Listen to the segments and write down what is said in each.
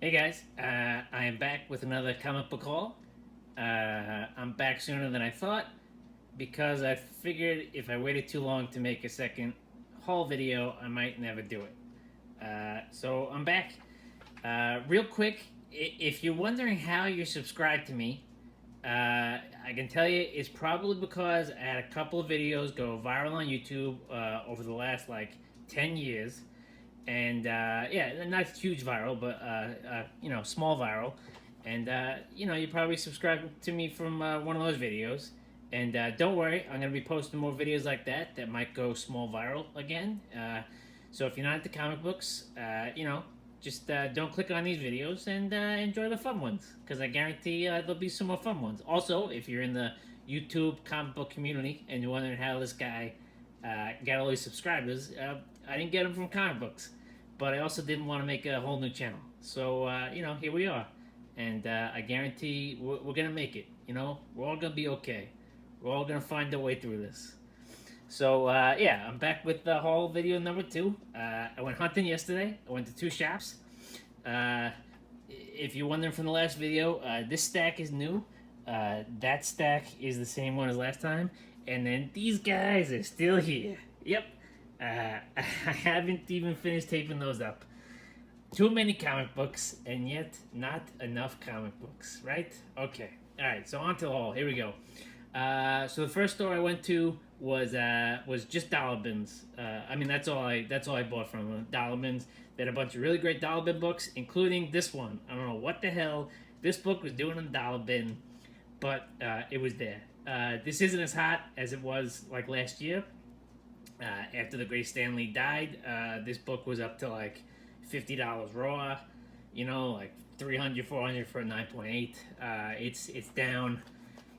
Hey guys, I am back with another comic book haul. I'm back sooner than I thought because I figured if I waited too long to make a second haul video, I might never do it. So I'm back. Real quick, if you're wondering how you're subscribed to me, I can tell you it's probably because I had a couple of videos go viral on YouTube over the last like 10 years, and yeah, not huge viral, but small viral. And you probably subscribed to me from one of those videos. And don't worry, I'm gonna be posting more videos like that might go small viral again. So if you're not into comic books, just don't click on these videos and enjoy the fun ones, because I guarantee there'll be some more fun ones. Also, if you're in the YouTube comic book community and you're wondering how this guy got all these subscribers, I didn't get them from comic books, but I also didn't want to make a whole new channel. So here we are, and I guarantee we're gonna make it. We're all gonna be okay. We're all gonna find our way through this. So yeah, I'm back with the haul video number 2. I went hunting yesterday. I went to 2 shops. Uh, if you're wondering from the last video, this stack is new. That stack is the same one as last time, and then these guys are still here. Yep. I haven't even finished taping those up. Too many comic books, and yet not enough comic books, right? Okay. All right. So on to the haul. Here we go. So the first store I went to was just dollar bins. I mean, that's all I bought from them. Dollar bins. They had a bunch of really great dollar bin books, including this one. I don't know what the hell this book was doing in the dollar bin, but it was there. This isn't as hot as it was like last year. After the great Stanley died, this book was up to like $50 raw. Like 300, 400 for a 9.8. It's down.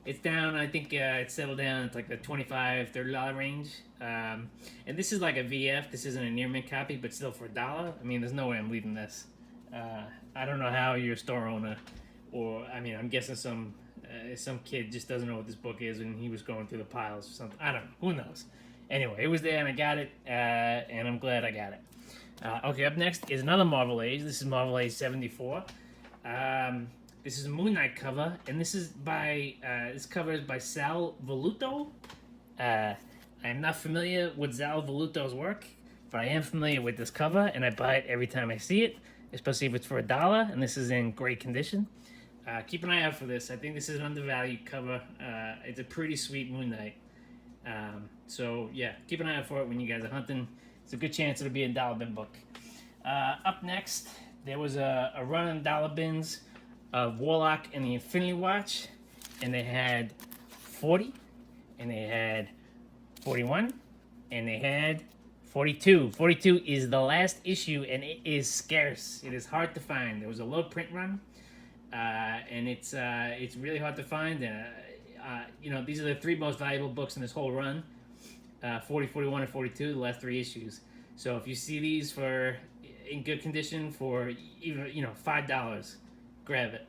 It's down. I think it's settled down. It's like the $25, $30 range. And this is like a VF. This isn't a near mint copy, but still for $1. I mean, there's no way I'm leaving this. I don't know how you're a store owner, or I mean, I'm guessing some kid just doesn't know what this book is, and he was going through the piles or something. I don't know. Who knows? Anyway, it was there, and I got it, and I'm glad I got it. Okay, up next is another Marvel Age. This is Marvel Age 74. This is a Moon Knight cover, and this cover is by Sal Voluto. I'm not familiar with Sal Voluto's work, but I am familiar with this cover, and I buy it every time I see it, especially if it's for $1, and this is in great condition. Keep an eye out for this. I think this is an undervalued cover. It's a pretty sweet Moon Knight. So yeah, keep an eye out for it when you guys are hunting. It's a good chance it'll be a dollar bin book. Up next, there was a run on dollar bins of Warlock and the Infinity Watch, and they had 40, and they had 41, and they had 42. 42 is the last issue, and it is scarce. It is hard to find. There was a low print run, and it's really hard to find. These are the 3 most valuable books in this whole run: 40, 41, and 42, the last 3 issues. So if you see these in good condition for even $5, grab it,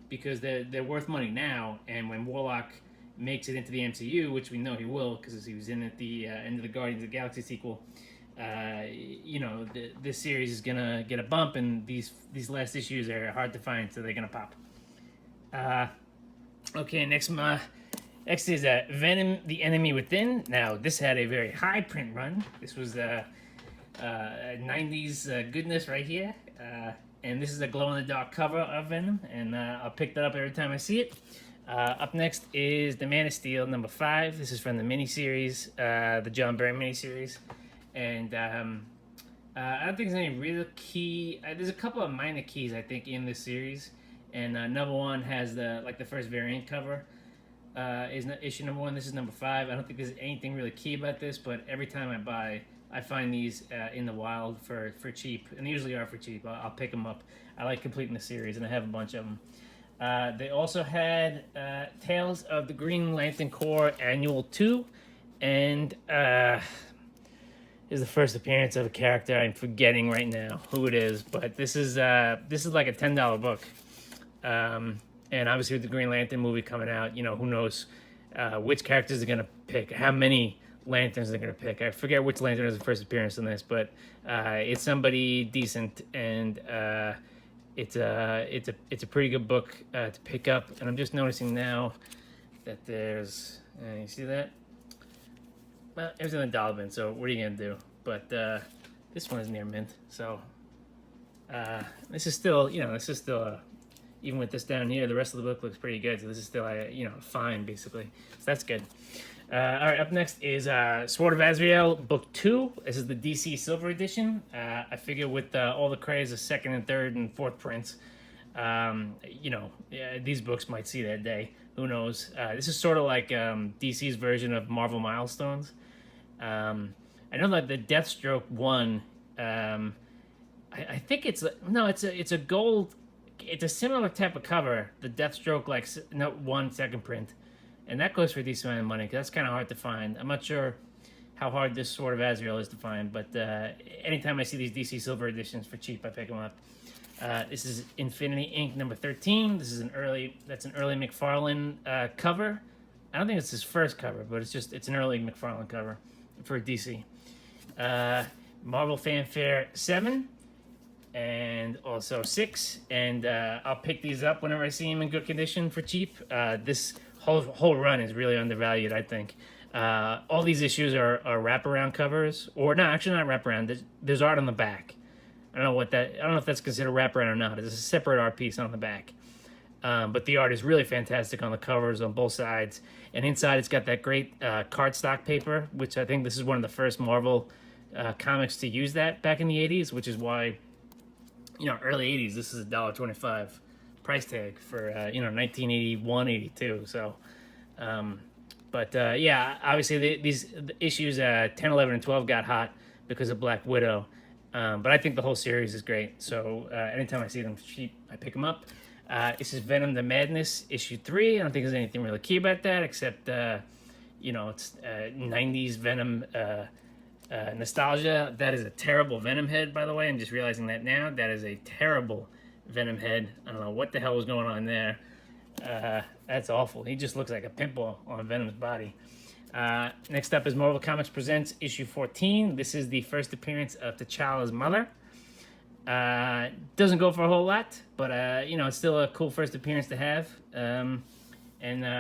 because they're worth money now. And when Warlock makes it into the MCU, which we know he will, because he was in at the end of the Guardians of the Galaxy sequel, this series is gonna get a bump, and these last issues are hard to find, so they're gonna pop. Okay, next is Venom: The Enemy Within. Now, this had a very high print run. This was 90s goodness right here. And this is a glow-in-the-dark cover of Venom, and I'll pick that up every time I see it. Up next is The Man of Steel, number 5. This is from the miniseries, the John Byrne miniseries. And I don't think there's any real key. There's a couple of minor keys, I think, in this series. And number 1 has the first variant cover. Is issue number 1. This is number 5. I don't think there's anything really key about this, but every time I find these in the wild for cheap, and they usually are for cheap. I'll pick them up. I like completing the series, and I have a bunch of them. They also had Tales of the Green Lantern Corps Annual 2, and is the first appearance of a character I'm forgetting right now who it is, but this is like a $10 book. And obviously with the Green Lantern movie coming out, who knows which characters they're going to pick, how many lanterns they're going to pick. I forget which lantern is the first appearance in this, but it's somebody decent, and it's a pretty good book to pick up. And I'm just noticing now that there's you see that. Well, it was in the dollar bin, so what are you gonna do? But this one is near mint, so this is still, even with this down here, the rest of the book looks pretty good. So this is still, fine basically. So that's good. All right, up next is Sword of Azrael, Book 2. This is the DC Silver Edition. I figure with all the craze of second and third and fourth prints, these books might see that day. Who knows? This is sort of like DC's version of Marvel Milestones. I know that the Deathstroke one, I think it's a gold. It's a similar type of cover. The Deathstroke one second print, and that goes for a decent amount of money because that's kind of hard to find. I'm not sure how hard this Sword of Azrael is to find, but anytime I see these DC Silver editions for cheap, I pick them up. This is Infinity Inc. number 13. This is an early McFarlane cover. I don't think it's his first cover, but it's an early McFarlane cover for DC. Marvel Fanfare 7 and also 6, and I'll pick these up whenever I see them in good condition for cheap. This whole run is really undervalued, I think. All these issues are wraparound covers, or no, actually not wraparound. There's art on the back. I don't know if that's considered wraparound or not. It's a separate art piece on the back. But the art is really fantastic on the covers on both sides. And inside it's got that great cardstock paper, which I think this is one of the first Marvel comics to use that back in the 80s, which is why, early 80s, this is $1.25 price tag for, 1981, 82. So, obviously these issues 10, 11, and 12 got hot because of Black Widow. But I think the whole series is great. So anytime I see them cheap, I pick them up. This is Venom the Madness, issue 3. I don't think there's anything really key about that, except, it's 90s Venom nostalgia. That is a terrible Venom head, by the way. I'm just realizing that now. That is a terrible Venom head. I don't know what the hell was going on there. That's awful. He just looks like a pimple on Venom's body. Next up is Marvel Comics Presents issue 14. This is the first appearance of T'Challa's mother. Doesn't go for a whole lot, but it's still a cool first appearance to have. And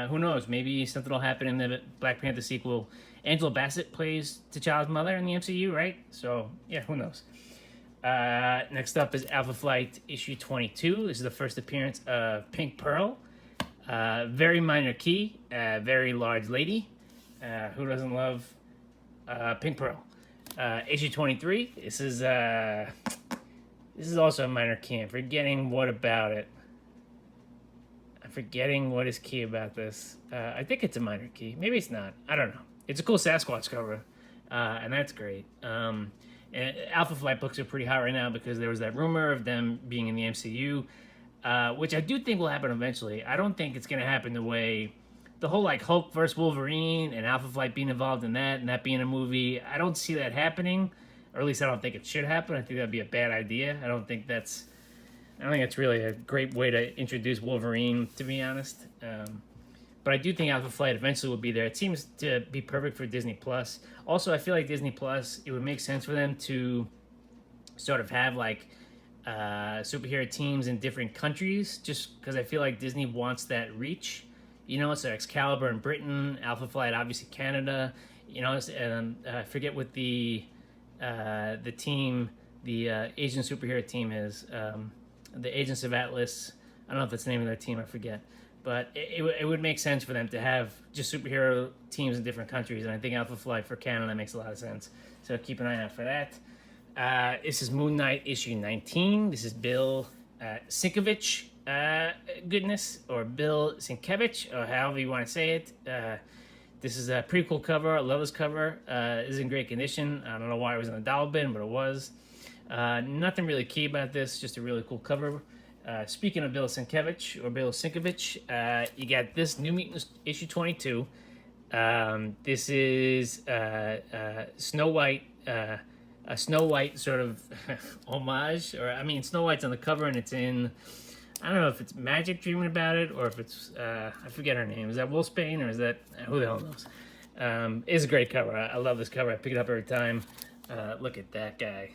who knows, maybe something will happen in the Black Panther sequel. Angela Bassett plays T'Challa's mother in the MCU, right? So yeah, who knows. Next up is Alpha Flight issue 22. This is the first appearance of Pink Pearl. Very minor key, very large lady. Who doesn't love Pink Pearl? Issue 23. This is also a minor key. I'm forgetting what about it. I'm forgetting what is key about this. I think it's a minor key. Maybe it's not. I don't know. It's a cool Sasquatch cover, and that's great. And Alpha Flight books are pretty hot right now because there was that rumor of them being in the MCU, which I do think will happen eventually. I don't think it's going to happen the way the whole Hulk versus Wolverine and Alpha Flight being involved in that and that being a movie. I don't see that happening, or at least I don't think it should happen. I think that'd be a bad idea. I don't think it's really a great way to introduce Wolverine, to be honest. But I do think Alpha Flight eventually will be there. It seems to be perfect for Disney Plus. Also, I feel like Disney Plus, it would make sense for them to sort of have superhero teams in different countries, just because I feel like Disney wants that reach. So Excalibur in Britain, Alpha Flight obviously Canada. And I forget what the team, the Asian superhero team is. The Agents of Atlas. I don't know if that's the name of their team. I forget. But it would make sense for them to have just superhero teams in different countries, and I think Alpha Flight for Canada makes a lot of sense. So keep an eye out for that. This is Moon Knight issue 19. This is Bill Sienkiewicz goodness, or Bill Sienkiewicz, or however you want to say it. This is a pretty cool cover. I love this cover. It is in great condition. I don't know why it was in the dollar bin, but it was. Nothing really key about this, just a really cool cover. Speaking of Bill Sienkiewicz, you got this New Mutants issue 22. This is Snow White, a Snow White sort of homage, Snow White's on the cover, and it's in, I don't know if it's Magic dreaming about it, or if it's, I forget her name. Is that Wolfsbane, or is that, who the hell knows? It's a great cover. I love this cover. I pick it up every time. Look at that guy.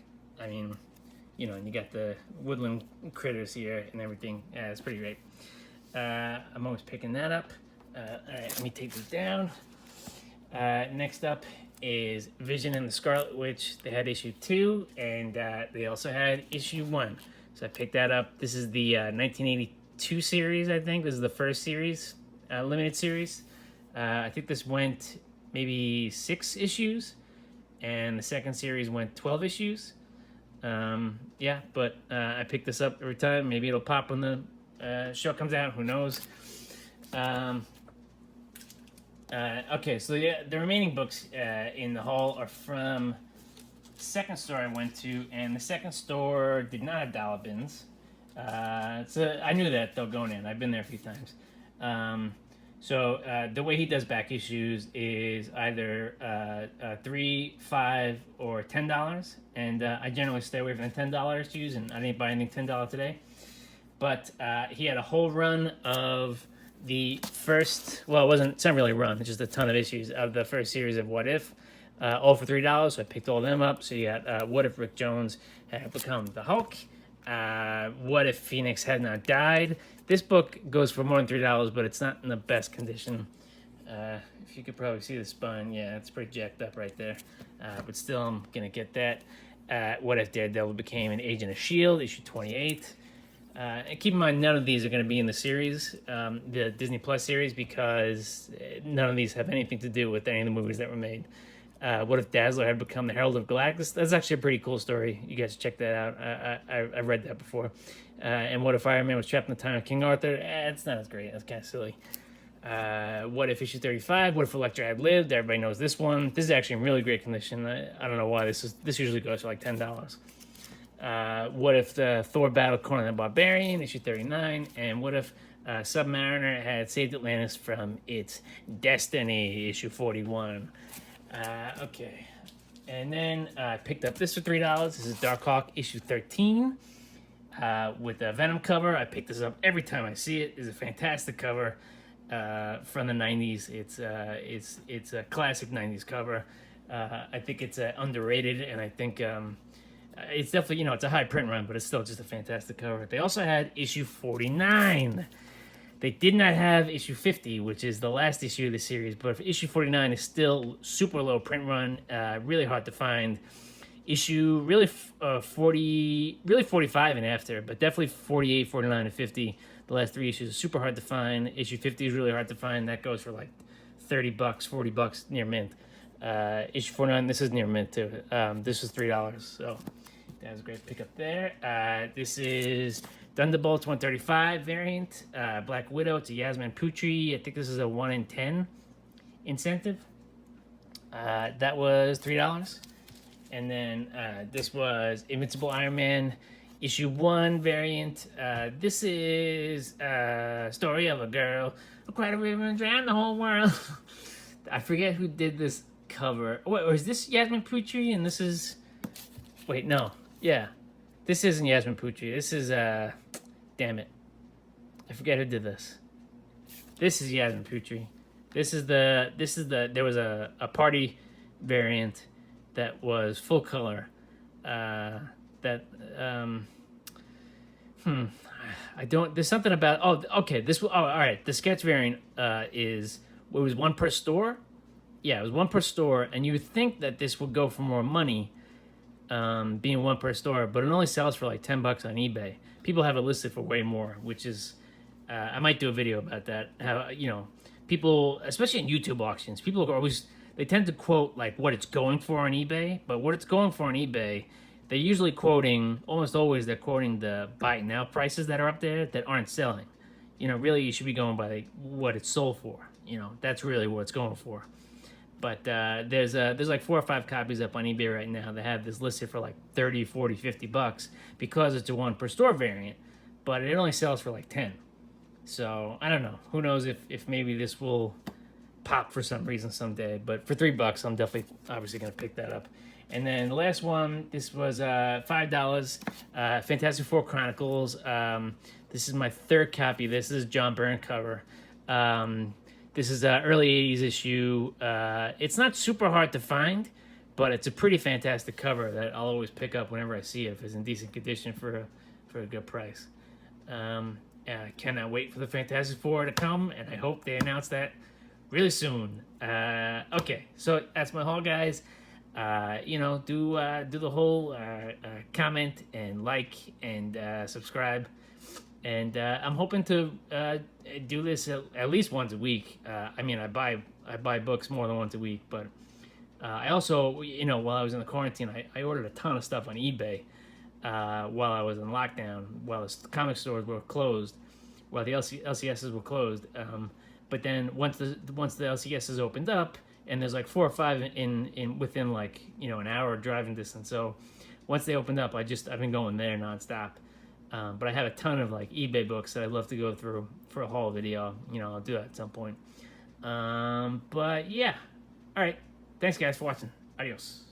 and you got the woodland critters here and everything. It's pretty great. I'm always picking that up. All right, let me take this down. Next up is Vision and the Scarlet Witch. They had issue 2, and they also had issue 1. So I picked that up. This is the 1982 series, I think. This is the first series, limited series. I think this went maybe 6 issues, and the second series went 12 issues. But I pick this up every time. Maybe it'll pop when the show comes out. Who knows? Okay, so the remaining books in the haul are from the second store I went to, and the second store did not have dollar bins. So I knew that though going in. I've been there a few times. So the way he does back issues is either $3, $5, or $10, and I generally stay away from the $10 issues, and I didn't buy anything $10 today. But he had a whole run of the first, well, it's not really a run, it's just a ton of issues of the first series of What If, all for $3, so I picked all of them up. So you got What If Rick Jones had become the Hulk, What If Phoenix had not died. This book goes for more than $3, but it's not in the best condition. If you could probably see the spine, yeah, it's pretty jacked up right there. But still, I'm gonna get that. What If Daredevil became an Agent of S.H.I.E.L.D., issue 28. And keep in mind, none of these are going to be in the series, the Disney Plus series, because none of these have anything to do with any of the movies that were made. What If Dazzler had become the Herald of Galactus? That's actually a pretty cool story. You guys check that out. I've read that before. And What If Iron Man was trapped in the time of King Arthur? It's not as great. That's kind of silly. What If issue 35? What If Elektra had lived? Everybody knows this one. This is actually in really great condition. I don't know why this usually goes for like $10. What If the Thor battled Conan the Barbarian, issue 39, and What If Submariner had saved Atlantis from its destiny, issue 41. Okay, and then I picked up this for $3. This is Darkhawk, issue 13, with the Venom cover. I pick this up every time I see it. It's a fantastic cover from the 90s. It's a classic 90s cover. I think it's underrated, and I think it's definitely, it's a high print run, but it's still just a fantastic cover. They also had issue 49. They did not have issue 50, which is the last issue of the series, but issue 49 is still super low print run, really hard to find. Issue really 45 and after, but definitely 48, 49, and 50. The last 3 issues are super hard to find. Issue 50 is really hard to find. That goes for like $30, $40 near mint. Issue 49, this is near mint too. This was $3, so that was a great pickup there. This is Thunderbolts 135 variant, Black Widow. It's a Yasmin Putri. I think this is a 1 in 10 incentive. That was $3. And then this was Invincible Iron Man issue 1 variant. This is a story of a girl who cried a river and drowned the whole world. I forget who did this cover. Wait, or is this Yasmin Putri? And this is... Wait, no. Yeah. This isn't Yasmin Putri. This is, damn it. I forget who did this. This is Yasmin Putri. There was a party variant that was full color. I don't, there's something about, all right. The sketch variant, it was one per store. Yeah, it was one per store, and you would think that this would go for more money, being one per store, but it only sells for like $10 on eBay. People have it listed for way more, which is, I might do a video about that. How, people, especially in YouTube auctions, people are always, they tend to quote like what it's going for on eBay, but what it's going for on eBay, they're usually quoting, almost always they're quoting the buy it now prices that are up there that aren't selling. Really you should be going by like what it's sold for. That's really what it's going for. But there's like 4 or 5 copies up on eBay right now that have this listed for like 30, 40, $50 because it's a one per store variant, but it only sells for like 10. So I don't know. Who knows if maybe this will pop for some reason someday. But for $3, I'm definitely obviously gonna pick that up. And then the last one, this was $5. Fantastic Four Chronicles. This is my 3rd copy. This is John Byrne cover. This is an early 80s issue. It's not super hard to find, but it's a pretty fantastic cover that I'll always pick up whenever I see it if it's in decent condition for a good price. And I cannot wait for the Fantastic Four to come, and I hope they announce that really soon. Okay, so that's my haul, guys. Do the whole comment and like and subscribe, and I'm hoping to do this at least once a week. I mean, I buy books more than once a week, but I also, while I was in the quarantine, I ordered a ton of stuff on eBay while I was in lockdown, while the comic stores were closed, while the LCSs were closed. But then once the LCSs opened up, and there's like 4 or 5 in within like an hour driving distance. So once they opened up, I've been going there nonstop. But I have a ton of like eBay books that I'd love to go through for a haul video. I'll do that at some point. But yeah, all right. Thanks guys for watching. Adios.